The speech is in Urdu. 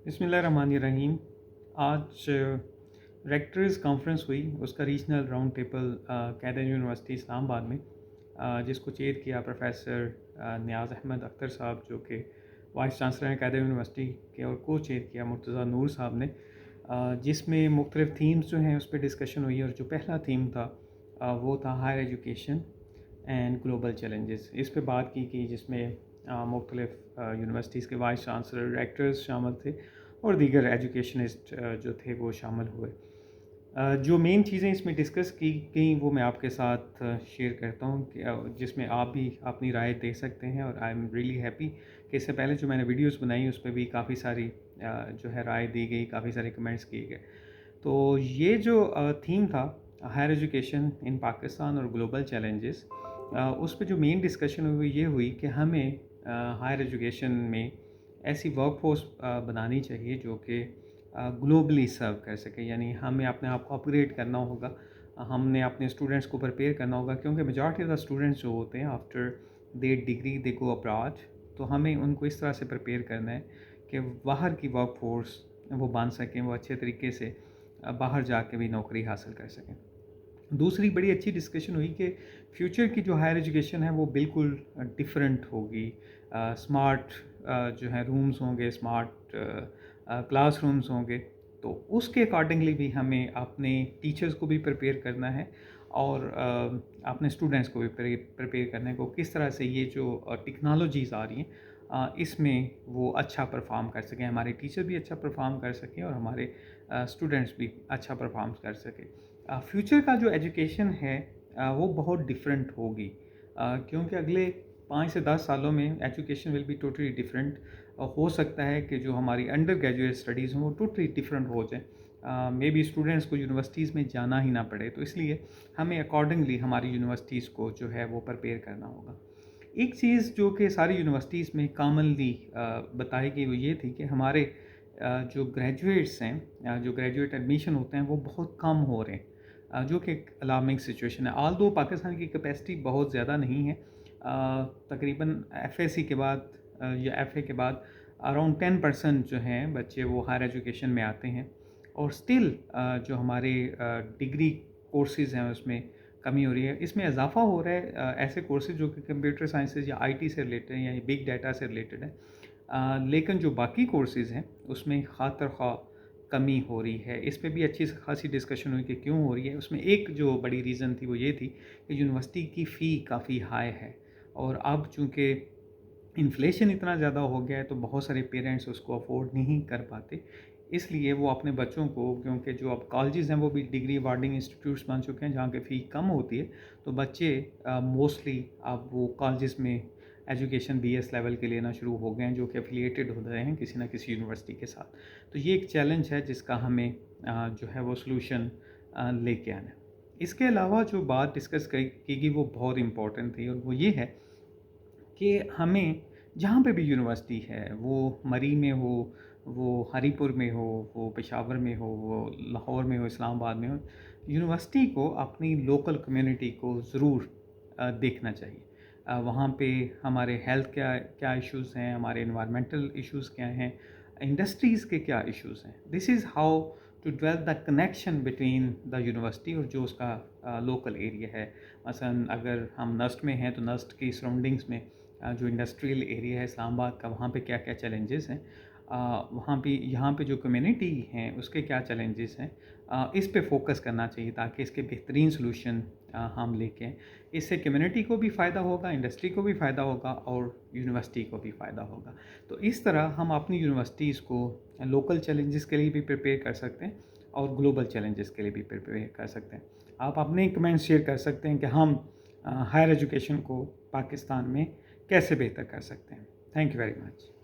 بسم اللہ الرحمن الرحیم۔ آج ریکٹرز کانفرنس ہوئی، اس کا ریجنل راؤنڈ ٹیبل قائدین یونیورسٹی اسلام آباد میں، جس کو چیئر کیا پروفیسر نیاز احمد اختر صاحب، جو کہ وائس چانسلر ہیں قائدین یونیورسٹی کے، اور کو چیئر کیا مرتضیٰ نور صاحب نے، جس میں مختلف تھیمز جو ہیں اس پہ ڈسکشن ہوئی، اور جو پہلا تھیم تھا وہ تھا higher education and global challenges. اس پہ بات کی گئی، جس میں مختلف یونیورسٹیز کے وائس چانسلر، ریکٹرز شامل تھے اور دیگر ایجوکیشنسٹ جو تھے وہ شامل ہوئے۔ جو مین چیزیں اس میں ڈسکس کی گئیں وہ میں آپ کے ساتھ شیئر کرتا ہوں، کہ جس میں آپ بھی اپنی رائے دے سکتے ہیں، اور آئی ایم ریئلی ہیپی کہ اس سے پہلے جو میں نے ویڈیوز بنائی اس پہ بھی کافی ساری جو ہے رائے دی گئی، کافی سارے کمنٹس کیے گئے۔ تو یہ جو تھیم تھا ہائر ایجوکیشن ان پاکستان اور گلوبل چیلنجز، اس پہ جو مین ڈسکشن ہوئی یہ ہوئی کہ ہمیں ہائر ایجوکیشن میں ایسی ورک فورس بنانی چاہیے جو کہ گلوبلی سرو کر سکے، یعنی ہمیں اپنے آپ کو اپگریڈ کرنا ہوگا، ہم نے اپنے اسٹوڈنٹس کو پریپیئر کرنا ہوگا، کیونکہ میجارٹی آف دا اسٹوڈنٹس جو ہوتے ہیں after they degree they go abroad, تو ہمیں ان کو اس طرح سے پریپیئر کرنا ہے کہ باہر کی ورک فورس وہ بن سکیں، وہ اچھے طریقے سے باہر جا کے بھی نوکری حاصل کر سکیں۔ دوسری بڑی اچھی ڈسکشن ہوئی کہ فیوچر کی جو ہائر ایجوکیشن ہے وہ بالکل ڈیفرنٹ ہوگی، اسمارٹ جو ہے رومز ہوں گے، اسمارٹ کلاس رومز ہوں گے، تو اس کے اکارڈنگلی بھی ہمیں اپنے ٹیچرز کو بھی پریپیئر کرنا ہے، اور اپنے اسٹوڈنٹس کو بھی پریپیئر کرنا ہے کہ کس طرح سے یہ جو ٹیکنالوجیز آ رہی ہیں اس میں وہ اچھا پرفارم کر سکیں، ہمارے ٹیچر بھی اچھا پرفارم کر سکیں اور ہمارے اسٹوڈنٹس بھی اچھا پرفارم کر سکیں۔ فیوچر کا جو ایجوکیشن ہے وہ بہت ڈفرینٹ ہوگی، کیونکہ اگلے 5 سے 10 سالوں میں education will be totally different. ہو سکتا ہے کہ جو ہماری انڈر گریجویٹ اسٹڈیز ہوں وہ ٹوٹلی ڈفرینٹ ہو جائیں، مے بی اسٹوڈنٹس کو یونیورسٹیز میں جانا ہی نہ پڑے، تو اس لیے ہمیں اکارڈنگلی ہماری یونیورسٹیز کو جو ہے وہ پریپیئر کرنا ہوگا۔ ایک چیز جو کہ ساری یونیورسٹیز میں کامنلی بتائی گئی وہ یہ تھی کہ ہمارے جو گریجویٹس ہیں، جو گریجویٹ ایڈمیشن ہوتے ہیں وہ بہت کم ہو رہے ہیں، جو کہ ایک الارمنگ سچویشن ہے۔ آل دو پاکستان کی کیپیسٹی بہت زیادہ نہیں ہے، تقریباً ایف اے سی کے بعد یا ایف اے کے بعد اراؤنڈ 10% جو ہیں بچے وہ ہائر ایجوکیشن میں آتے ہیں، اور اسٹل جو ہمارے ڈگری کورسز ہیں اس میں کمی ہو رہی ہے۔ اس میں اضافہ ہو رہا ہے ایسے کورسز جو کہ کمپیوٹر سائنسز یا آئی ٹی سے ریلیٹڈ ہیں یا بگ ڈیٹا سے ریلیٹڈ ہیں، لیکن جو باقی کورسز ہیں اس میں خاطر خواہ کمی ہو رہی ہے۔ اس پہ بھی اچھی خاصی ڈسکشن ہوئی کہ کیوں ہو رہی ہے۔ اس میں ایک جو بڑی ریزن تھی وہ یہ تھی کہ یونیورسٹی کی فی کافی ہائی ہے، اور اب چونکہ انفلیشن اتنا زیادہ ہو گیا ہے تو بہت سارے پیرنٹس اس کو افورڈ نہیں کر پاتے، اس لیے وہ اپنے بچوں کو، کیونکہ جو اب کالجز ہیں وہ بھی ڈگری اوارڈنگ انسٹیٹیوٹس بن چکے ہیں جہاں کی فی کم ہوتی ہے، تو بچے موسٹلی اب وہ کالجز میں ایجوکیشن بی ایس لیول کے لینا شروع ہو گئے ہیں، جو کہ افیلیٹڈ ہو رہے ہیں کسی نہ کسی یونیورسٹی کے ساتھ۔ تو یہ ایک چیلنج ہے جس کا ہمیں جو ہے وہ سلوشن لے کے آنا ہے۔ اس کے علاوہ جو بات ڈسکس کی گئی وہ بہت امپورٹنٹ تھی، اور وہ یہ ہے کہ ہمیں جہاں پہ بھی یونیورسٹی ہے، وہ مری میں ہو، وہ ہری پور میں ہو، وہ پشاور میں ہو، وہ لاہور میں ہو، اسلام آباد میں ہو، یونیورسٹی کو اپنی لوکل کمیونٹی کو ضرور دیکھنا چاہیے۔ وہاں پہ ہمارے ہیلتھ کیا ایشوز ہیں، ہمارے انوائرمنٹل ایشوز کیا ہیں، انڈسٹریز کے کیا ایشوز ہیں۔ This is how to develop the connection between the university اور جو اس کا لوکل ایریا ہے۔ مثلاً اگر ہم نسٹ میں ہیں تو نسٹ کی سراؤنڈنگس میں جو انڈسٹریل ایریا ہے اسلام آباد کا، وہاں پہ کیا کیا چیلنجز ہیں، وہاں پہ یہاں پہ جو کمیونٹی ہیں اس کے کیا چیلنجز ہیں، اس پہ فوکس کرنا چاہیے تاکہ اس کے بہترین سلوشن ہم لے کے آئیں۔ اس سے کمیونٹی کو بھی فائدہ ہوگا، انڈسٹری کو بھی فائدہ ہوگا، اور یونیورسٹی کو بھی فائدہ ہوگا۔ تو اس طرح ہم اپنی یونیورسٹیز کو لوکل چیلنجز کے لیے بھی پریپیئر کر سکتے ہیں اور گلوبل چیلنجز کے لیے بھی پریپیئر کر سکتے ہیں۔ آپ اپنے کمنٹس شیئر کر سکتے ہیں کہ ہم ہائر ایجوکیشن کو پاکستان میں کیسے بہتر کر سکتے ہیں۔ Thank you very much.